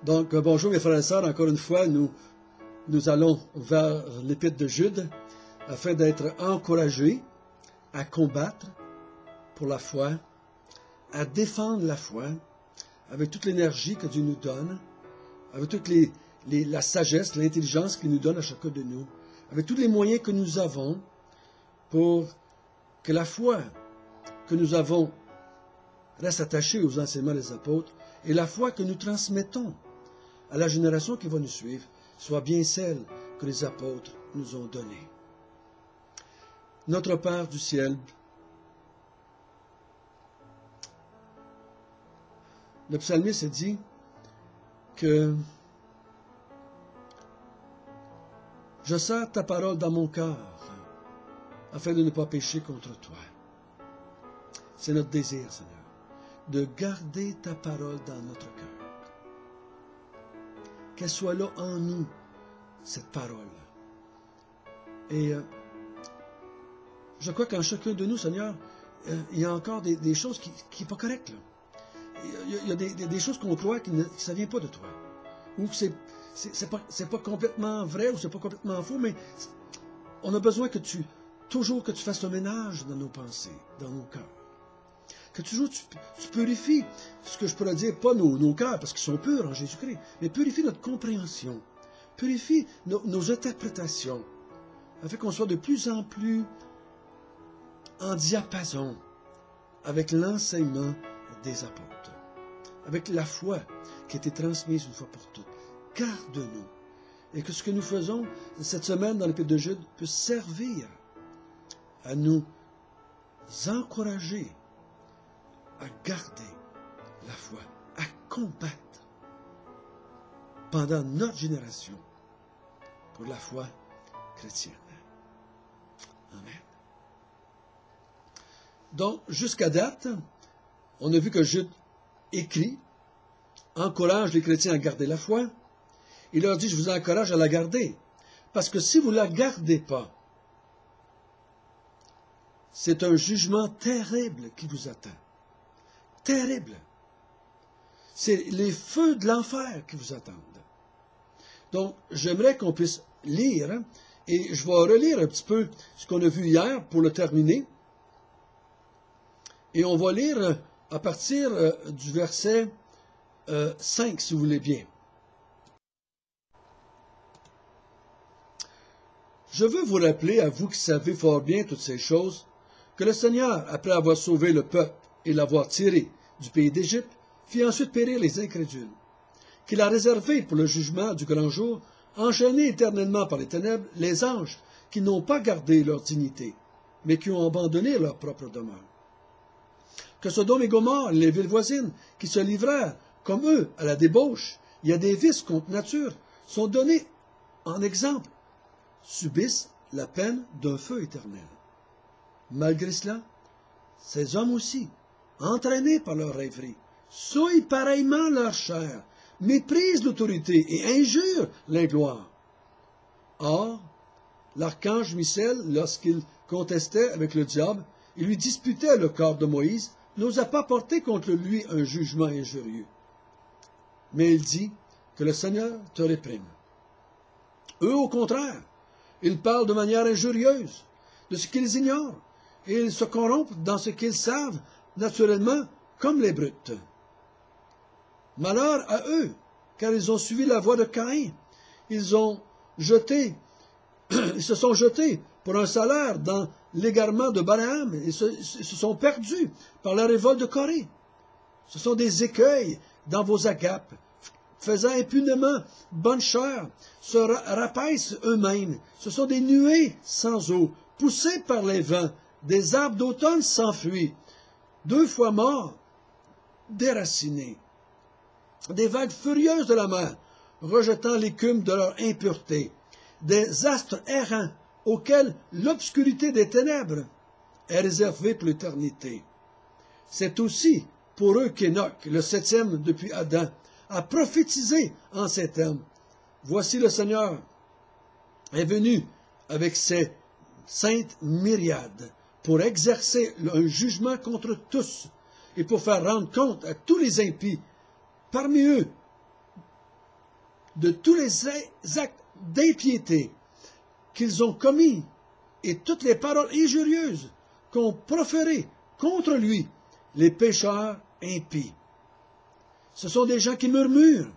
Donc, bonjour mes frères et sœurs, encore une fois, nous allons vers l'Épître de Jude afin d'être encouragés à combattre pour la foi, à défendre la foi avec toute l'énergie que Dieu nous donne, avec toute la sagesse, l'intelligence qu'il nous donne à chacun de nous, avec tous les moyens que nous avons pour que la foi que nous avons reste attachée aux enseignements des apôtres et la foi que nous transmettons à la génération qui va nous suivre soit bien celle que les apôtres nous ont donnée. Notre Père du ciel, le psalmiste dit que je serre ta parole dans mon cœur afin de ne pas pécher contre toi. C'est notre désir, Seigneur, de garder ta parole dans notre cœur. Qu'elle soit là en nous, cette parole. Et je crois qu'en chacun de nous, Seigneur, il y a encore des choses qui ne sont pas correctes. Là. Il y a des choses qu'on croit que ça ne vient pas de toi. Ou que c'est pas complètement vrai, ou c'est pas complètement faux, mais on a besoin que tu fasses le ménage dans nos pensées, dans nos cœurs. Que toujours tu purifies ce que je pourrais dire, pas nos cœurs, parce qu'ils sont purs en Jésus-Christ, mais purifie notre compréhension, purifie nos interprétations, afin qu'on soit de plus en plus en diapason avec l'enseignement des apôtres, avec la foi qui a été transmise une fois pour toutes. Garde-nous, et que ce que nous faisons cette semaine dans l'Épître de Jude puisse servir à nous encourager à garder la foi, à combattre pendant notre génération pour la foi chrétienne. Amen. Donc, jusqu'à date, on a vu que Jude écrit, encourage les chrétiens à garder la foi. Il leur dit, je vous encourage à la garder. Parce que si vous ne la gardez pas, c'est un jugement terrible qui vous attend. Terrible. C'est les feux de l'enfer qui vous attendent. Donc, j'aimerais qu'on puisse lire, et je vais relire un petit peu ce qu'on a vu hier pour le terminer. Et on va lire à partir du verset 5, si vous voulez bien. Je veux vous rappeler, à vous qui savez fort bien toutes ces choses, que le Seigneur, après avoir sauvé le peuple et l'avoir tiré du pays d'Égypte, fit ensuite périr les incrédules, qu'il a réservé pour le jugement du grand jour, enchaînés éternellement par les ténèbres, les anges qui n'ont pas gardé leur dignité, mais qui ont abandonné leur propre demeure. Que Sodome et Gomorrhe, les villes voisines, qui se livrèrent, comme eux, à la débauche, il y a des vices contre nature, sont donnés en exemple, subissent la peine d'un feu éternel. Malgré cela, ces hommes aussi, entraînés par leur rêverie, souillent pareillement leur chair, méprisent l'autorité et injurent la gloire. Or, l'archange Michel, lorsqu'il contestait avec le diable et lui disputait le corps de Moïse, n'osa pas porter contre lui un jugement injurieux. Mais il dit que le Seigneur te réprime. Eux, au contraire, ils parlent de manière injurieuse de ce qu'ils ignorent, et ils se corrompent dans ce qu'ils savent, naturellement, comme les brutes. Malheur à eux, car ils ont suivi la voie de Caïn. Ils se sont jetés pour un salaire dans l'égarement de Balaam, et se sont perdus par la révolte de Corée. Ce sont des écueils dans vos agapes, faisant impunément bonne chère, se rapaissent eux-mêmes. Ce sont des nuées sans eau, poussées par les vents, des arbres d'automne s'enfuient, 2 fois morts, déracinés. Des vagues furieuses de la mer, rejetant l'écume de leur impureté. Des astres errants, auxquels l'obscurité des ténèbres est réservée pour l'éternité. C'est aussi pour eux qu'Enoch, le 7e depuis Adam, a prophétisé en ces termes. Voici le Seigneur est venu avec ses saintes myriades pour exercer un jugement contre tous et pour faire rendre compte à tous les impies, parmi eux, de tous les actes d'impiété qu'ils ont commis et toutes les paroles injurieuses qu'ont proférées contre lui les pécheurs impies. Ce sont des gens qui murmurent,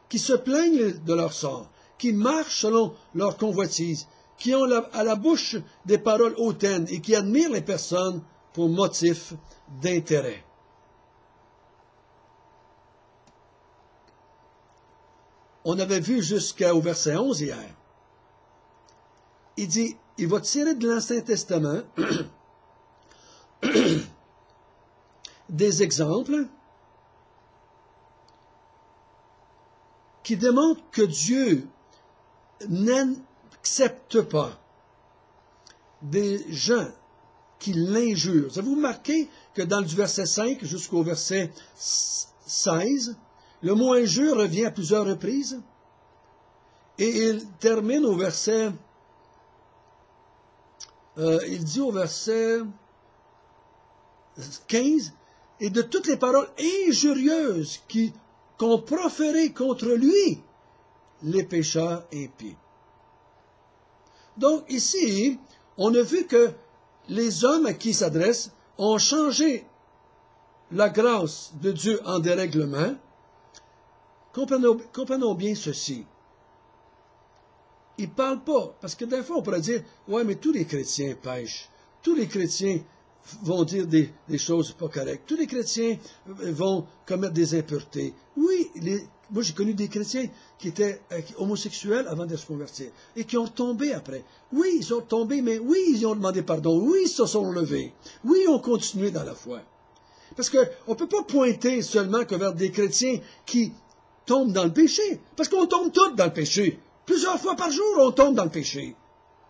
qui se plaignent de leur sort, qui marchent selon leur convoitise, qui ont à la bouche des paroles hautaines et qui admirent les personnes pour motif d'intérêt. On avait vu jusqu'au verset 11 hier. Il dit, il va tirer de l'Ancien Testament des exemples qui démontrent que Dieu n'accepte pas des gens qui l'injurent. Avez-vous remarqué que dans le verset 5 jusqu'au verset 16, le mot injure revient à plusieurs reprises? Et il termine au verset... il dit au verset 15, « Et de toutes les paroles injurieuses qu'ont proférées contre lui, les pécheurs impies. » Donc ici, on a vu que les hommes à qui il s'adresse ont changé la grâce de Dieu en dérèglement. Comprenons bien ceci. Il ne parle pas, parce que des fois on pourrait dire, ouais, mais tous les chrétiens pêchent, tous les chrétiens vont dire des choses pas correctes, tous les chrétiens vont commettre des impuretés. Oui, moi j'ai connu des chrétiens qui étaient homosexuels avant de se convertir, et qui ont tombé après. Oui, ils sont tombés, mais oui, ils ont demandé pardon, oui, ils se sont levés, oui, ils ont continué dans la foi. Parce qu'on ne peut pas pointer seulement que vers des chrétiens qui tombent dans le péché, parce qu'on tombe tous dans le péché. Plusieurs fois par jour, on tombe dans le péché.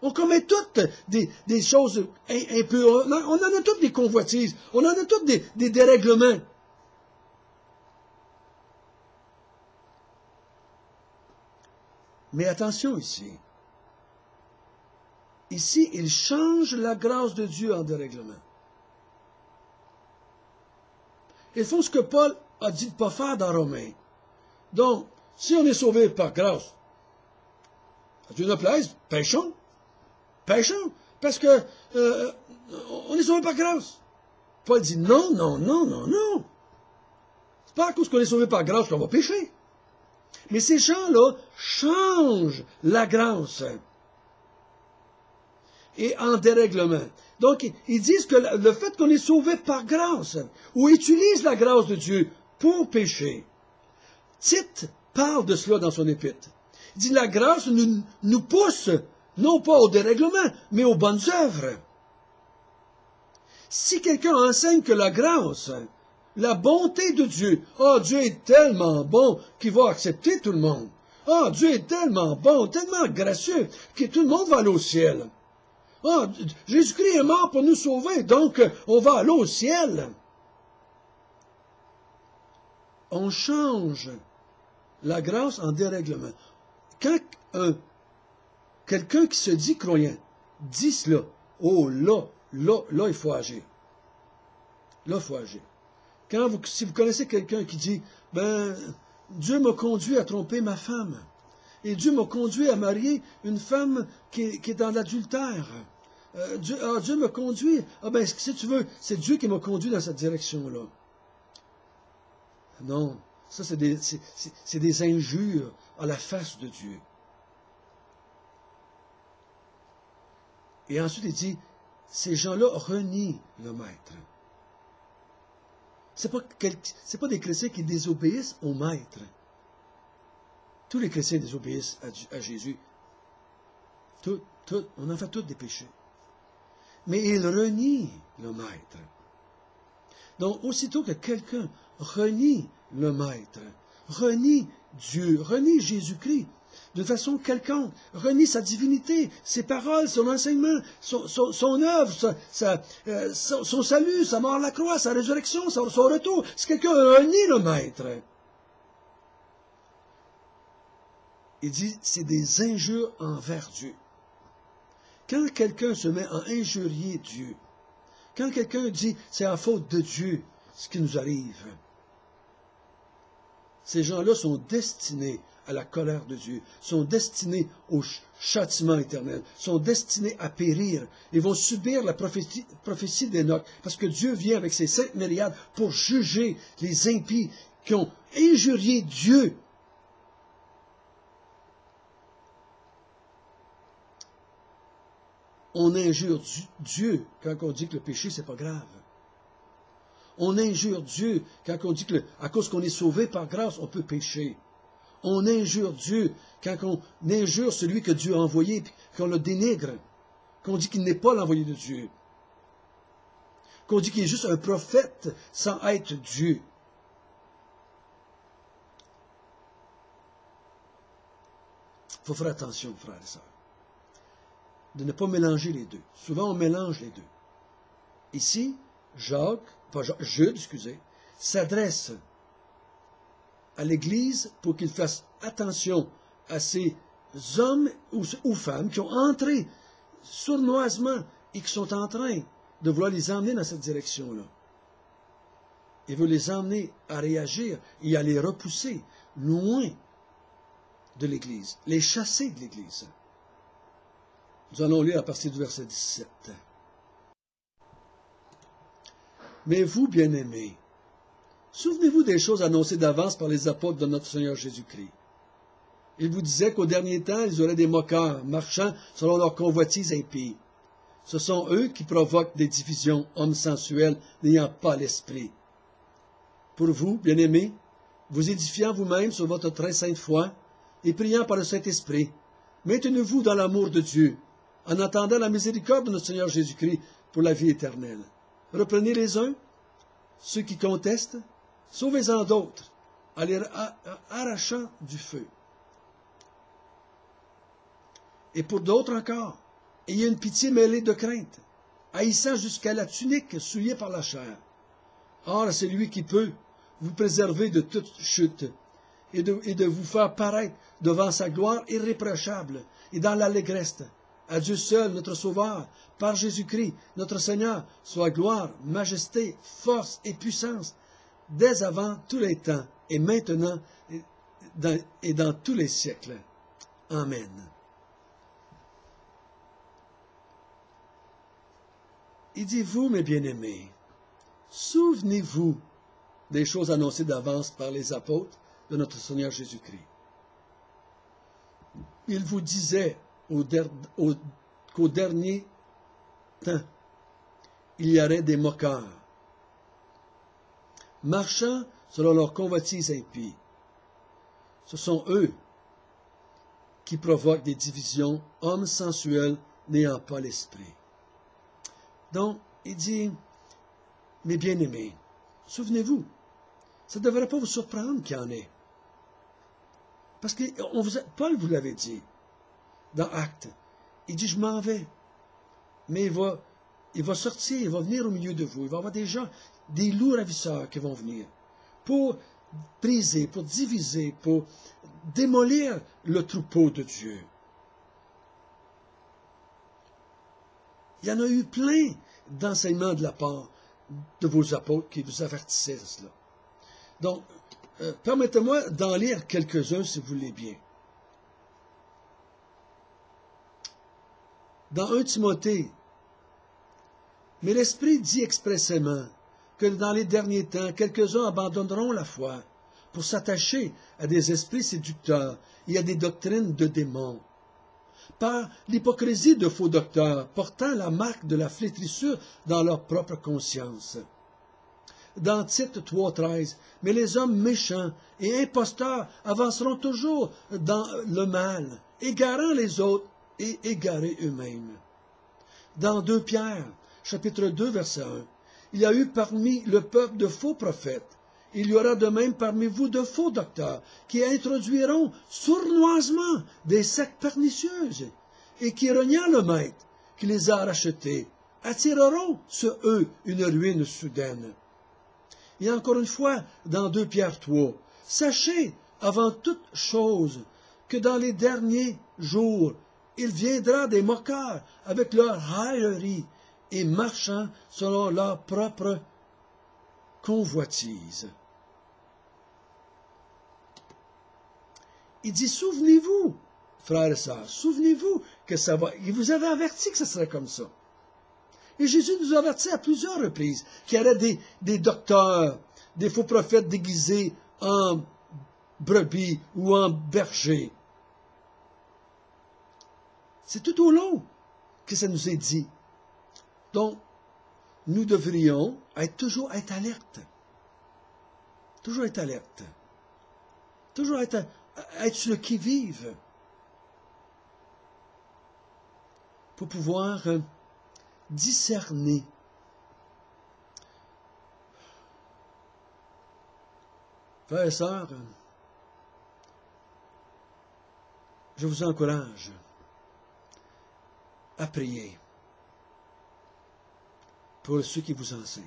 On commet toutes des choses impures. On en a toutes des convoitises. On en a toutes des dérèglements. Mais attention ici. Ici, il change la grâce de Dieu en dérèglement. Ils font ce que Paul a dit de ne pas faire dans Romains. Donc, si on est sauvé par grâce, à Dieu ne plaise, péchons. Péchons. Parce que on est sauvé par grâce. Paul dit non, non, non, non, non. C'est pas à cause qu'on est sauvé par grâce qu'on va pécher. Mais ces gens-là changent la grâce. Et en dérèglement. Donc, ils disent que le fait qu'on est sauvé par grâce, ou utilise la grâce de Dieu pour pécher. Tite parle de cela dans son épître. Il dit la grâce nous pousse, non pas au dérèglement, mais aux bonnes œuvres. Si quelqu'un enseigne que la grâce, la bonté de Dieu, Dieu est tellement bon qu'il va accepter tout le monde. Dieu est tellement bon, tellement gracieux, que tout le monde va aller au ciel. Jésus-Christ est mort pour nous sauver, donc on va aller au ciel. On change la grâce en dérèglement. Quand quelqu'un qui se dit croyant dit cela, là, il faut agir. Là, il faut agir. Si vous connaissez quelqu'un qui dit, Dieu m'a conduit à tromper ma femme, et Dieu m'a conduit à marier une femme qui est dans l'adultère. Dieu m'a conduit, si tu veux, c'est Dieu qui m'a conduit dans cette direction-là. Non, ça c'est des injures à la face de Dieu. Et ensuite il dit, ces gens-là renient le Maître. C'est pas des chrétiens qui désobéissent au Maître. Tous les chrétiens désobéissent à Jésus. On en fait tous des péchés. Mais ils renient le Maître. Donc, aussitôt que quelqu'un renie le Maître, renie Dieu, renie Jésus-Christ, d'une façon quelconque, renie sa divinité, ses paroles, son enseignement, son œuvre, son salut, sa mort à la croix, sa résurrection, son retour. Si quelqu'un renie le Maître, il dit, c'est des injures envers Dieu. Quand quelqu'un se met à injurier Dieu, quand quelqu'un dit, c'est à faute de Dieu ce qui nous arrive, Ces gens-là sont destinés à la colère de Dieu, sont destinés au châtiment éternel, sont destinés à périr et vont subir la prophétie d'Enoch, parce que Dieu vient avec ses 5 myriades pour juger les impies qui ont injurié Dieu. On injure Dieu quand on dit que le péché, c'est pas grave. On injure Dieu quand on dit que, à cause qu'on est sauvé par grâce, on peut pécher. On injure Dieu quand on injure celui que Dieu a envoyé, qu'on le dénigre, qu'on dit qu'il n'est pas l'envoyé de Dieu, qu'on dit qu'il est juste un prophète sans être Dieu. Il faut faire attention, frères et sœurs, de ne pas mélanger les deux. Souvent, on mélange les deux. Ici, Jude, s'adresse à l'Église pour qu'il fasse attention à ces hommes ou femmes qui ont entré sournoisement et qui sont en train de vouloir les emmener dans cette direction-là. Il veut les emmener à réagir et à les repousser loin de l'Église, les chasser de l'Église. Nous allons lire à partir du verset 17. Mais vous, bien-aimés, souvenez-vous des choses annoncées d'avance par les apôtres de notre Seigneur Jésus-Christ. Ils vous disaient qu'au dernier temps, ils auraient des moqueurs, marchant selon leur convoitise impie. Ce sont eux qui provoquent des divisions, hommes sensuels, n'ayant pas l'esprit. Pour vous, bien-aimés, vous édifiant vous-même sur votre très sainte foi et priant par le Saint-Esprit, maintenez-vous dans l'amour de Dieu, en attendant la miséricorde de notre Seigneur Jésus-Christ pour la vie éternelle. Reprenez les uns, ceux qui contestent, sauvez-en d'autres, en les arrachant du feu. Et pour d'autres encore, ayez une pitié mêlée de crainte, haïssant jusqu'à la tunique souillée par la chair. Or, c'est lui qui peut vous préserver de toute chute et de vous faire paraître devant sa gloire irréprochable et dans l'allégresse. À Dieu seul, notre Sauveur, par Jésus-Christ, notre Seigneur, soit gloire, majesté, force et puissance, dès avant tous les temps, et maintenant, et dans tous les siècles. Amen. Il dit, vous, mes bien-aimés, souvenez-vous des choses annoncées d'avance par les apôtres de notre Seigneur Jésus-Christ. Il vous disait qu'au dernier temps, il y aurait des moqueurs, marchant selon leur convoitise impie. Ce sont eux qui provoquent des divisions, hommes sensuels n'ayant pas l'esprit. Donc, il dit, mes bien-aimés, souvenez-vous, ça ne devrait pas vous surprendre qu'il y en ait. Parce que Paul vous l'avait dit, dans Actes, il dit, je m'en vais, mais il va sortir, il va venir au milieu de vous, il va y avoir des gens, des loups ravisseurs qui vont venir, pour briser, pour diviser, pour démolir le troupeau de Dieu. Il y en a eu plein d'enseignements de la part de vos apôtres qui vous avertissaient de cela. Donc, permettez-moi d'en lire quelques-uns si vous voulez bien. Dans 1 Timothée, mais l'Esprit dit expressément que dans les derniers temps, quelques-uns abandonneront la foi pour s'attacher à des esprits séducteurs et à des doctrines de démons, par l'hypocrisie de faux docteurs portant la marque de la flétrissure dans leur propre conscience. Dans Tite 3,13, mais les hommes méchants et imposteurs avanceront toujours dans le mal, égarant les autres et égarés eux-mêmes. Dans 2 Pierre, chapitre 2, verset 1, il y a eu parmi le peuple de faux prophètes. Il y aura de même parmi vous de faux docteurs qui introduiront sournoisement des sectes pernicieuses et qui, reniant le maître qui les a rachetés, attireront sur eux une ruine soudaine. Et encore une fois, dans 2 Pierre 3, sachez avant toute chose que dans les derniers jours, il viendra des moqueurs avec leur raillerie et marchant selon leur propre convoitise. Il dit, souvenez-vous, frères et sœurs, souvenez-vous que ça va. Il vous avait averti que ce serait comme ça. Et Jésus nous a averti à plusieurs reprises qu'il y aurait des docteurs, des faux prophètes déguisés en brebis ou en bergers. C'est tout au long que ça nous est dit. Donc, nous devrions toujours être alertes. Toujours être alertes. Toujours être sur le qui-vive. Pour pouvoir discerner. Frères et sœurs, je vous encourage à prier pour ceux qui vous enseignent.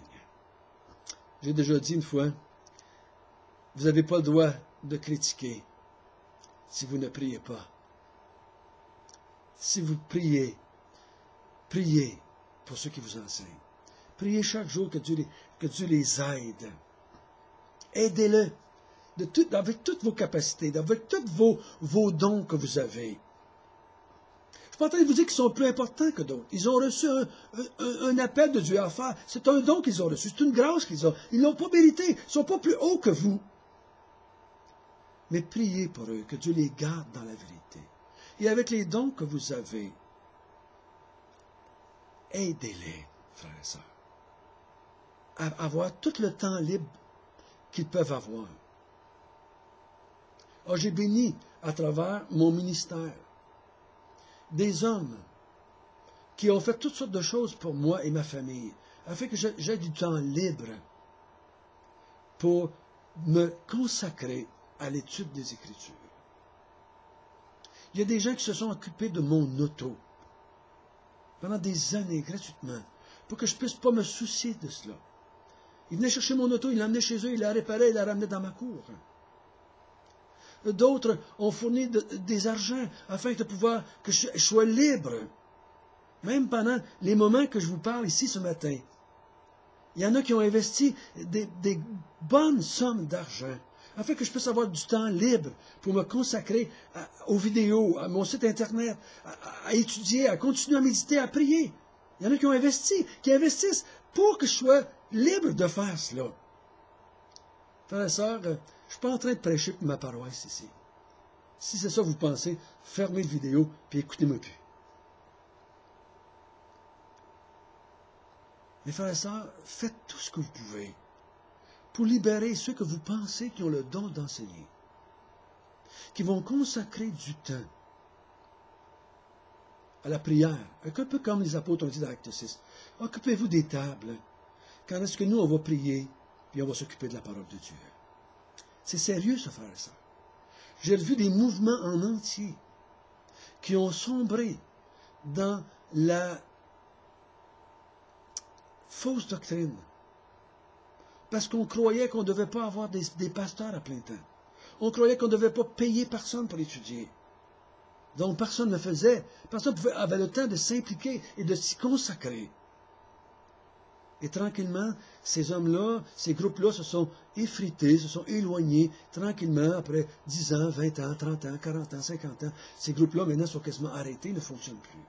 J'ai déjà dit une fois, vous n'avez pas le droit de critiquer si vous ne priez pas. Si vous priez, priez pour ceux qui vous enseignent. Priez chaque jour que Dieu les aide. Aidez-le avec toutes vos capacités, avec tous vos dons que vous avez. Je ne suis pas en train de vous dire qu'ils sont plus importants que d'autres. Ils ont reçu un appel de Dieu à faire. C'est un don qu'ils ont reçu. C'est une grâce qu'ils ont. Ils ne l'ont pas mérité. Ils ne sont pas plus hauts que vous. Mais priez pour eux, que Dieu les garde dans la vérité. Et avec les dons que vous avez, aidez-les, frères et sœurs, à avoir tout le temps libre qu'ils peuvent avoir. Alors, j'ai béni à travers mon ministère des hommes qui ont fait toutes sortes de choses pour moi et ma famille, afin que j'ai du temps libre pour me consacrer à l'étude des Écritures. Il y a des gens qui se sont occupés de mon auto pendant des années, gratuitement, pour que je ne puisse pas me soucier de cela. Ils venaient chercher mon auto, ils l'emmenaient chez eux, ils la réparaient, ils la ramenaient dans ma cour. D'autres ont fourni des argents afin de pouvoir que je sois libre. Même pendant les moments que je vous parle ici ce matin. Il y en a qui ont investi des bonnes sommes d'argent afin que je puisse avoir du temps libre pour me consacrer aux vidéos, à mon site Internet, à étudier, à continuer à méditer, à prier. Il y en a qui ont investi, qui investissent pour que je sois libre de faire cela. Frères et sœurs, je ne suis pas en train de prêcher pour ma paroisse ici. Si c'est ça que vous pensez, fermez la vidéo et écoutez-moi plus. Mes frères et sœurs, faites tout ce que vous pouvez pour libérer ceux que vous pensez qui ont le don d'enseigner, qui vont consacrer du temps à la prière, un peu comme les apôtres ont dit dans Acte 6. Occupez-vous des tables. Quand est-ce que nous, on va prier, puis on va s'occuper de la parole de Dieu? C'est sérieux, ça, frère et sœur. J'ai vu des mouvements en entier qui ont sombré dans la fausse doctrine. Parce qu'on croyait qu'on ne devait pas avoir des pasteurs à plein temps. On croyait qu'on ne devait pas payer personne pour étudier. Donc personne ne faisait, personne avait le temps de s'impliquer et de s'y consacrer. Et tranquillement, ces hommes-là, ces groupes-là se sont effrités, se sont éloignés, tranquillement, après 10 ans, 20 ans, 30 ans, 40 ans, 50 ans. Ces groupes-là, maintenant, sont quasiment arrêtés, ne fonctionnent plus.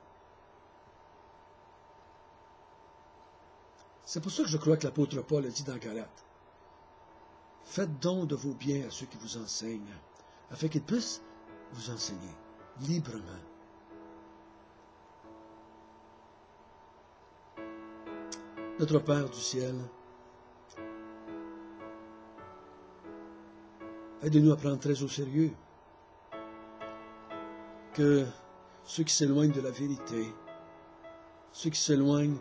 C'est pour ça que je crois que l'apôtre Paul a dit dans Galates, faites don de vos biens à ceux qui vous enseignent, afin qu'ils puissent vous enseigner librement. Notre Père du ciel, aide-nous à prendre très au sérieux que ceux qui s'éloignent de la vérité, ceux qui s'éloignent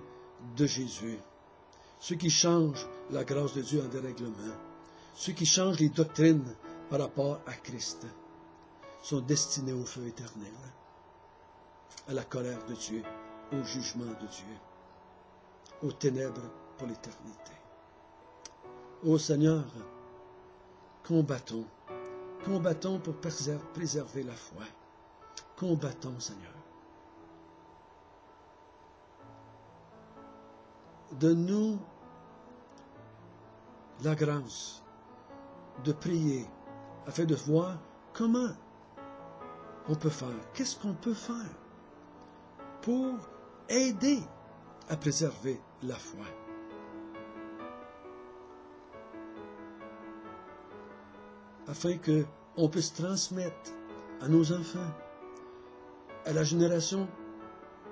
de Jésus, ceux qui changent la grâce de Dieu en dérèglement, ceux qui changent les doctrines par rapport à Christ, sont destinés au feu éternel, à la colère de Dieu, au jugement de Dieu, aux ténèbres pour l'éternité. Ô Seigneur, combattons pour préserver la foi. Combattons, Seigneur. Donne-nous la grâce de prier afin de voir comment on peut faire? Qu'est-ce qu'on peut faire pour aider à préserver la foi? Afin qu'on puisse transmettre à nos enfants, à la génération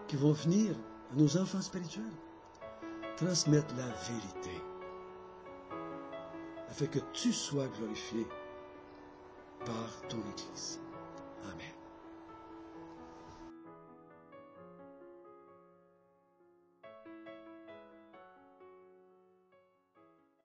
qui va venir, à nos enfants spirituels, transmettre la vérité, afin que tu sois glorifié par ton Église. Amen.